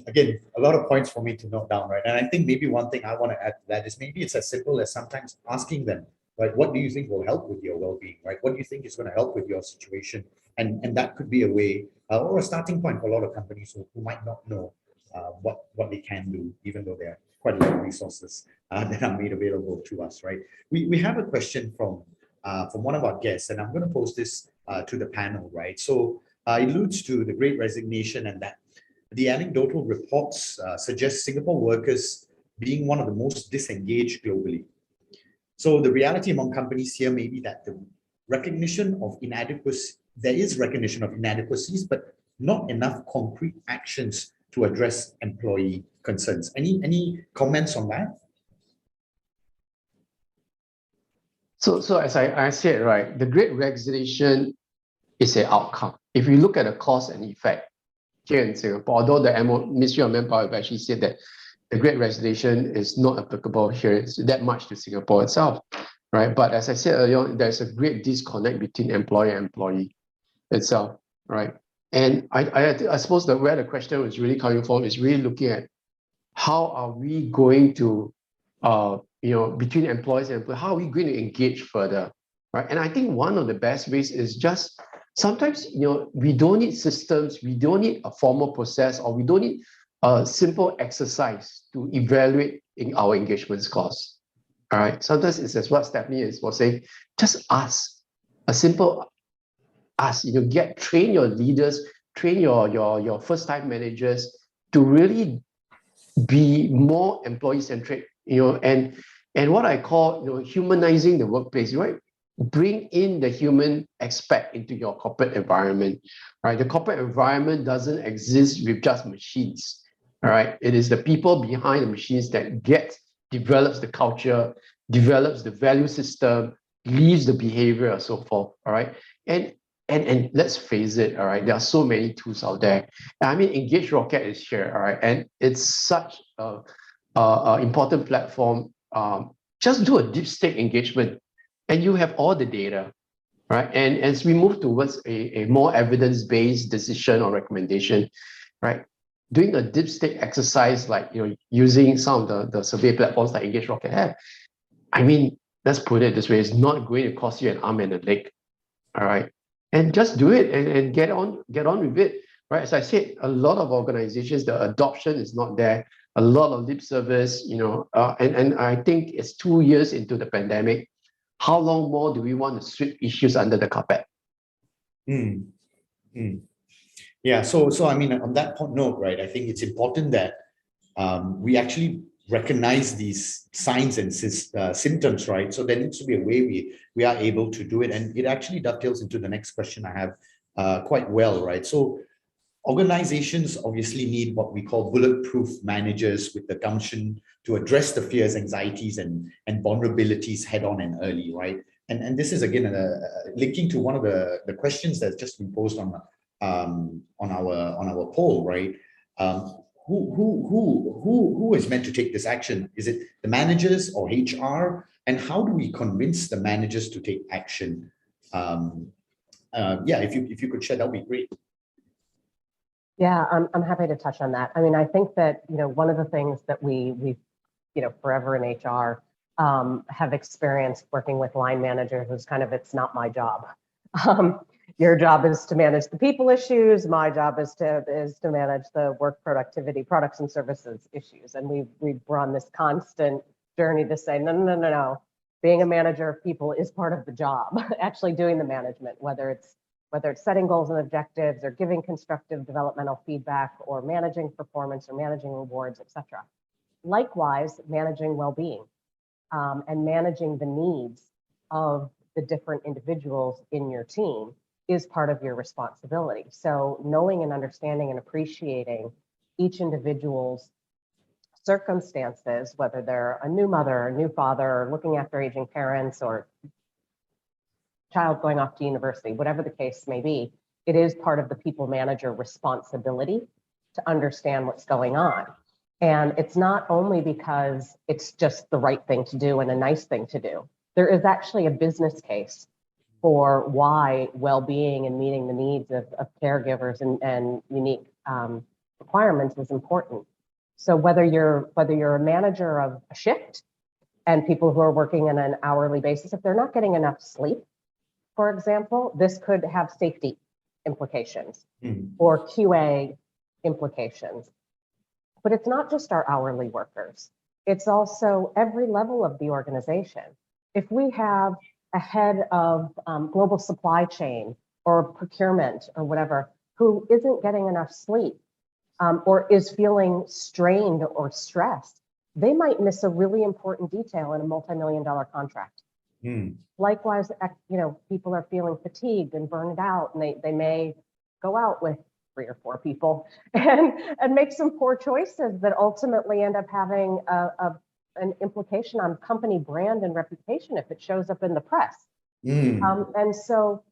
Again, a lot of points for me to note down, right? And I think maybe one thing I want to add to that is maybe it's as simple as sometimes asking them, right? What do you think will help with your well-being, right? What do you think is going to help with your situation? And that could be a way or a starting point for a lot of companies who might not know what they can do, even though there are quite a lot of resources that are made available to us, right? We have a question from one of our guests, and I'm going to post this to the panel, right? So alludes to the Great Resignation, and that the anecdotal reports suggest Singapore workers being one of the most disengaged globally. So the reality among companies here may be that the recognition of inadequacy, there is recognition of inadequacies, but not enough concrete actions to address employee concerns. Any comments on that? So as I said, right, the Great Resignation is an outcome. If you look at the cause and effect here in Singapore, although the Ministry of Manpower have actually said that the Great Resignation is not applicable here that much to Singapore itself, right? But as I said earlier, there's a great disconnect between employer and employee itself, right? And I suppose that where the question was really coming from is really looking at how are we going to, between employees and employees, how are we going to engage further, right? And I think one of the best ways is just sometimes, we don't need systems, we don't need a formal process, or we don't need a simple exercise to evaluate in our engagement scores. All right. Sometimes it's as what Stephanie was saying, just ask. A simple ask, train your leaders, train your first-time managers to really be more employee-centric, and what I call, humanizing the workplace, right? Bring in the human aspect into your corporate environment, right? The corporate environment doesn't exist with just machines, all right? It is the people behind the machines that develops the culture, develops the value system, leaves the behavior, and so forth, all right? And let's face it, all right, there are so many tools out there. I mean, Engage Rocket is here, all right? And it's such a important platform. Just do a deep stake engagement, and you have all the data, right? And as we move towards a more evidence-based decision or recommendation, right? Doing a deep stake exercise, like, using some of the survey platforms like Engage Rocket have, I mean, let's put it this way, it's not going to cost you an arm and a leg, all right? And just do it and get on with it, right? As I said, a lot of organizations, the adoption is not there. a lot of lip service, and I think it's 2 years into the pandemic. How long more do we want to sweep issues under the carpet? Mm, mm. Yeah, so I mean, on that note, right, I think it's important that we actually recognize these signs and symptoms, right? So there needs to be a way we are able to do it. And it actually dovetails into the next question I have quite well, right? So organizations obviously need what we call bulletproof managers with the gumption to address the fears, anxieties, and vulnerabilities head on and early, right? And this is again linking to one of the questions that's just been posed on our poll, right? Who is meant to take this action? Is it the managers or HR? And how do we convince the managers to take action? Yeah, if you could share, that would be great. Yeah, I'm happy to touch on that. I mean, I think that, one of the things that we forever in HR have experienced working with line managers is kind of, it's not my job. Your job is to manage the people issues. My job is to manage the work productivity, products and services issues. And we've run this constant journey to say, no. Being a manager of people is part of the job, actually doing the management, whether it's setting goals and objectives or giving constructive developmental feedback or managing performance or managing rewards, et cetera. Likewise, managing well-being and managing the needs of the different individuals in your team is part of your responsibility. So knowing and understanding and appreciating each individual's circumstances, whether they're a new mother, a new father, or looking after aging parents, or child going off to university, whatever the case may be, it is part of the people manager responsibility to understand what's going on. And it's not only because it's just the right thing to do and a nice thing to do. There is actually a business case for why well-being and meeting the needs of caregivers and unique requirements is important. So whether you're a manager of a shift and people who are working on an hourly basis, if they're not getting enough sleep, for example, this could have safety implications or QA implications. But it's not just our hourly workers. It's also every level of the organization. If we have a head of global supply chain or procurement or whatever who isn't getting enough sleep or is feeling strained or stressed, they might miss a really important detail in a multi-million-dollar contract. Likewise, people are feeling fatigued and burned out, and they may go out with 3 or 4 people and make some poor choices that ultimately end up having an implication on company brand and reputation if it shows up in the press. And so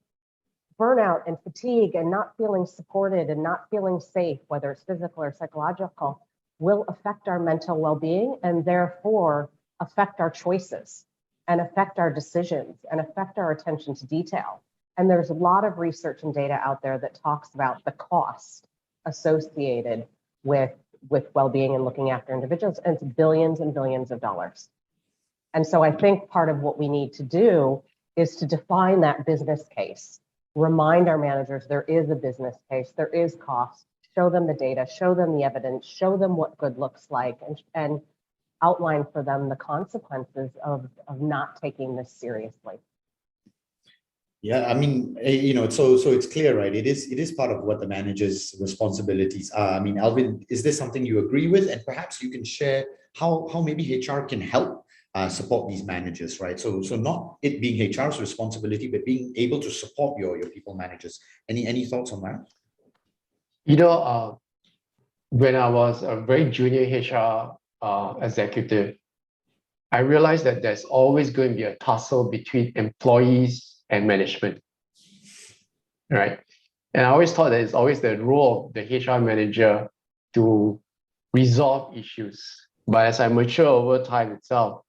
burnout and fatigue and not feeling supported and not feeling safe, whether it's physical or psychological, will affect our mental well-being and therefore affect our choices and affect our decisions and affect our attention to detail. And there's a lot of research and data out there that talks about the cost associated with well-being and looking after individuals, and it's billions and billions of dollars. And so I think part of what we need to do is to define that business case, remind our managers there is a business case, there is cost, show them the data, show them the evidence, show them what good looks like, and outline for them the consequences of not taking this seriously. Yeah, I mean, so it's clear, right? It is part of what the manager's responsibilities are. I mean, Alvin, is this something you agree with? And perhaps you can share how maybe HR can help support these managers, right? So not it being HR's responsibility, but being able to support your people managers. Any thoughts on that? When I was a very junior HR executive, I realized that there's always going to be a tussle between employees and management, right? And I always thought that it's always the role of the HR manager to resolve issues. But as I mature over time itself,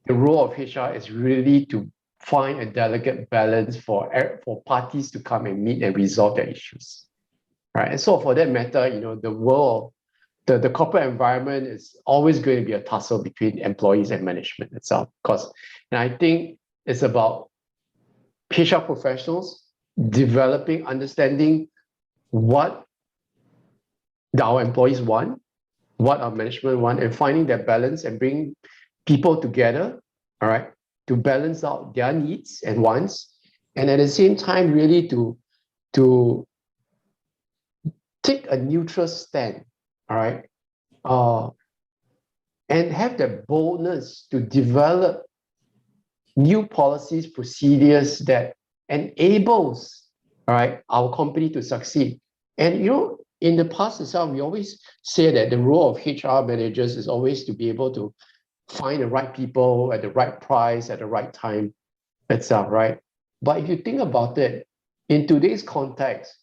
the role of HR is really to find a delicate balance for parties to come and meet and resolve their issues, right? And so for that matter, the world, the corporate environment is always going to be a tussle between employees and management itself. And I think it's about HR professionals developing, understanding what our employees want, what our management want, and finding that balance and bring people together, all right, to balance out their needs and wants, and at the same time, really to take a neutral stand, all right, and have the boldness to develop new policies, procedures that enables, all right, our company to succeed. And in the past itself, we always say that the role of HR managers is always to be able to find the right people at the right price at the right time itself, right? But if you think about it, in today's context,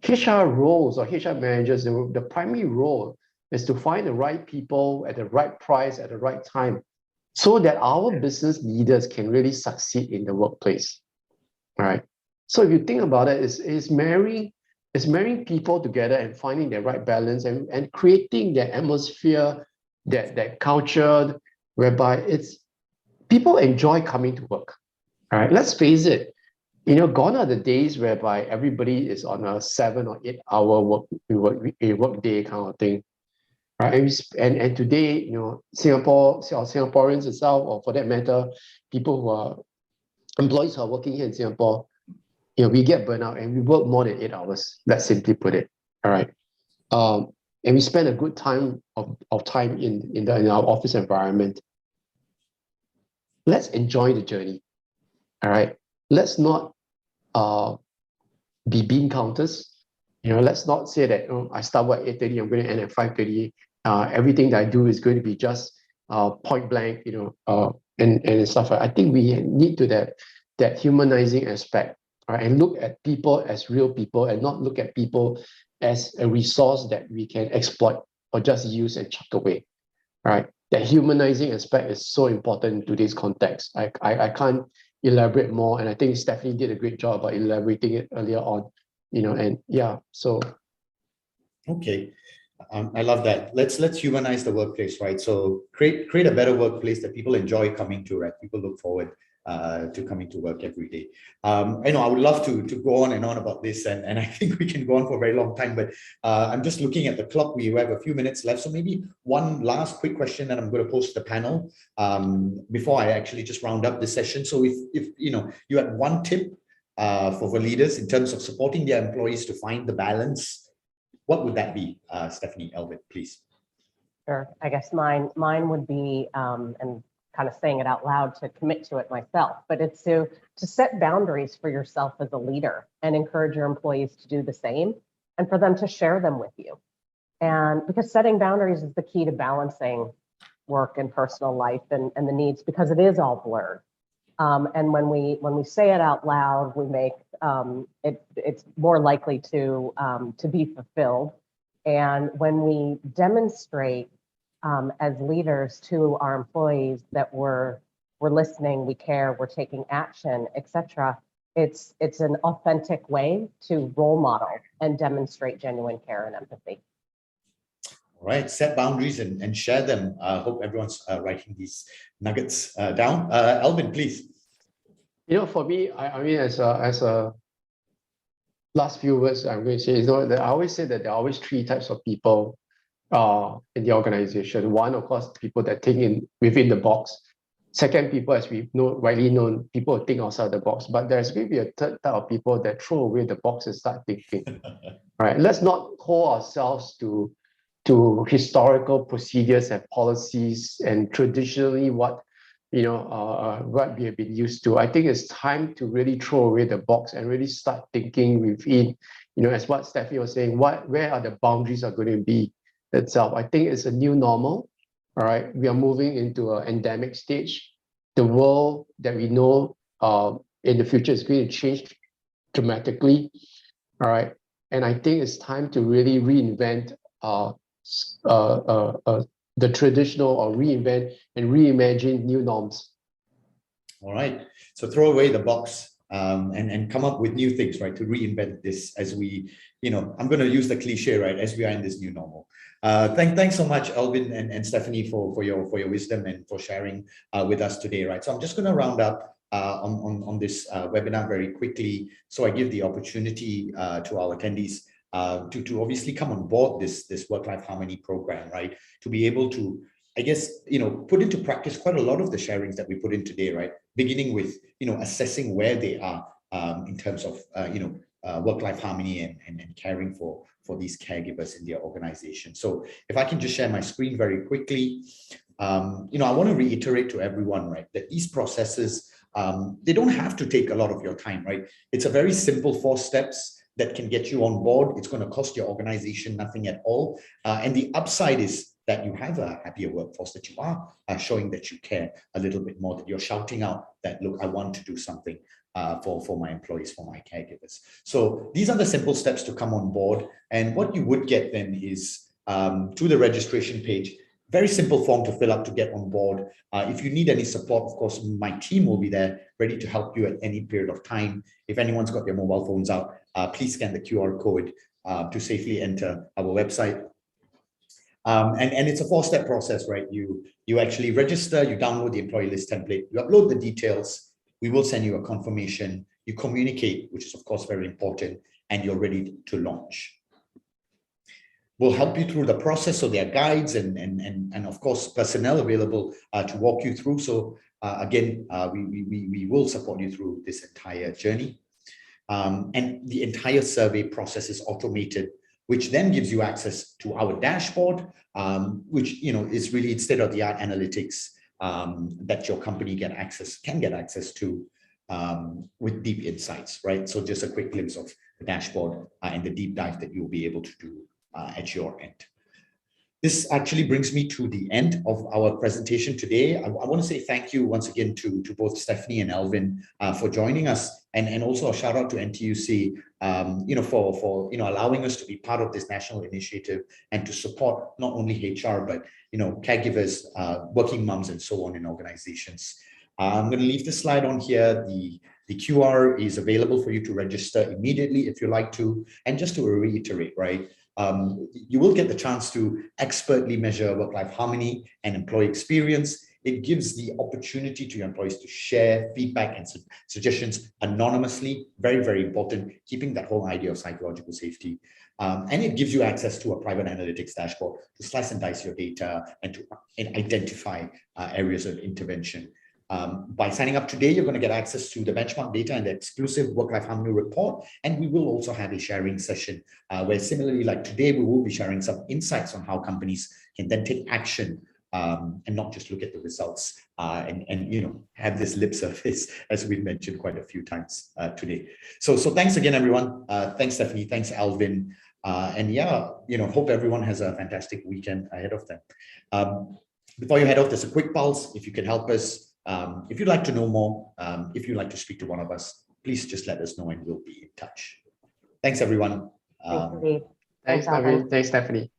HR roles or HR managers, the primary role is to find the right people at the right price at the right time, so that our business leaders can really succeed in the workplace, right? So if you think about it, it's marrying people together and finding the right balance and creating that atmosphere, that culture whereby it's people enjoy coming to work. All right, let's face it, gone are the days whereby everybody is on a 7 or 8 hour work day kind of thing. Right, and today, Singapore or Singaporeans itself, or for that matter, people who are employees who are working here in Singapore, we get burnout and we work more than 8 hours. Let's simply put it. All right, and we spend a good time of time in our office environment. Let's enjoy the journey. All right, let's not be bean counters. Let's not say that I start at 8:30, I'm going to end at 5:30. Everything that I do is going to be just point blank, and stuff. I think we need to that humanizing aspect, right? And look at people as real people and not look at people as a resource that we can exploit or just use and chuck away, right? That humanizing aspect is so important in today's context. I can't elaborate more, and I think Stephanie did a great job about elaborating it earlier on, and yeah, so. Okay. I love that. Let's humanize the workplace, right? So create a better workplace that people enjoy coming to, right? People look forward to coming to work every day. I would love to go on and on about this, and I think we can go on for a very long time, but I'm just looking at the clock. We have a few minutes left, so maybe one last quick question that I'm going to pose to the panel before I actually just round up this session. So if you had one tip for leaders in terms of supporting their employees to find the balance, what would that be, Stephanie, Elvin, please? Sure. I guess mine would be, and kind of saying it out loud to commit to it myself, but it's to set boundaries for yourself as a leader and encourage your employees to do the same, and for them to share them with you. And because setting boundaries is the key to balancing work and personal life and the needs, because it is all blurred. And when we say it out loud, we make it's more likely to be fulfilled. And when we demonstrate as leaders to our employees that we're listening, we care, we're taking action, etc., it's an authentic way to role model and demonstrate genuine care and empathy. All right, set boundaries and share them. Hope everyone's writing these nuggets down. Elvin, please. For me, I mean, as a last few words, I'm going to say is that I always say that there are always 3 types of people in the organization. One, of course, people that think within the box. Second, people, as we know, widely known, people who think outside the box. But there's going to be a third type of people that throw away the box and start thinking. All right, let's not hold ourselves to historical procedures and policies and traditionally what we have been used to. I think it's time to really throw away the box and really start thinking within, as what Stephanie was saying, where are the boundaries are going to be itself. I think it's a new normal. All right, we are moving into an endemic stage. The world that we know in the future is going to change dramatically. All right, and I think it's time to really reinvent the traditional, or reinvent and reimagine new norms. All right, so throw away the box and come up with new things, right? To reinvent this as we, I'm going to use the cliche, right? As we are in this new normal. Thanks so much, Elvin and Stephanie, for your wisdom and for sharing with us today, right? So I'm just going to round up on this webinar very quickly. So I give the opportunity to our attendees to obviously come on board this work-life harmony program, right? To be able to, I guess, put into practice quite a lot of the sharings that we put in today, right? Beginning with, assessing where they are in terms of, work-life harmony and caring for these caregivers in their organization. So if I can just share my screen very quickly, I want to reiterate to everyone, right, that these processes, they don't have to take a lot of your time, right? It's a very simple 4 steps that can get you on board. It's going to cost your organization nothing at all. And the upside is that you have a happier workforce, that you are showing that you care a little bit more, that you're shouting out that, look, I want to do something for my employees, for my caregivers. So these are the simple steps to come on board. And what you would get then is to the registration page, very simple form to fill up to get on board. If you need any support, of course, my team will be there ready to help you at any period of time. If anyone's got their mobile phones out, please scan the QR code to safely enter our website. And it's a 4-step process, right? You actually register, you download the employee list template, you upload the details, we will send you a confirmation, you communicate, which is of course very important, and you're ready to launch. We'll help you through the process. So there are guides and of course personnel available to walk you through. So again, we will support you through this entire journey. And the entire survey process is automated, which then gives you access to our dashboard, which is really state-of-the-art analytics that your company can get access to with deep insights, right? So just a quick glimpse of the dashboard and the deep dive that you'll be able to do at your end. This actually brings me to the end of our presentation today. I want to say thank you once again to both Stephanie and Alvin for joining us, and also a shout out to NTUC, for allowing us to be part of this national initiative and to support not only HR but caregivers, working moms, and so on in organizations. I'm going to leave this slide on here. The QR is available for you to register immediately if you like to. And just to reiterate, right? You will get the chance to expertly measure work-life harmony and employee experience. It gives the opportunity to your employees to share feedback and suggestions anonymously. Very, very important, keeping that whole idea of psychological safety. And it gives you access to a private analytics dashboard to slice and dice your data and to identify areas of intervention. By signing up today, you're going to get access to the benchmark data and the exclusive work-life harmony report. And we will also have a sharing session where, similarly like today, we will be sharing some insights on how companies can then take action and not just look at the results and have this lip service, as we mentioned quite a few times today. So thanks again, everyone. Thanks, Stephanie. Thanks, Alvin. And yeah, hope everyone has a fantastic weekend ahead of them. Before you head off, there's a quick pulse. If you can help us, if you'd like to know more, if you'd like to speak to one of us, please just let us know and we'll be in touch. Thanks, everyone. Thanks, Naveed. Thanks, Naveed. Thanks, Stephanie.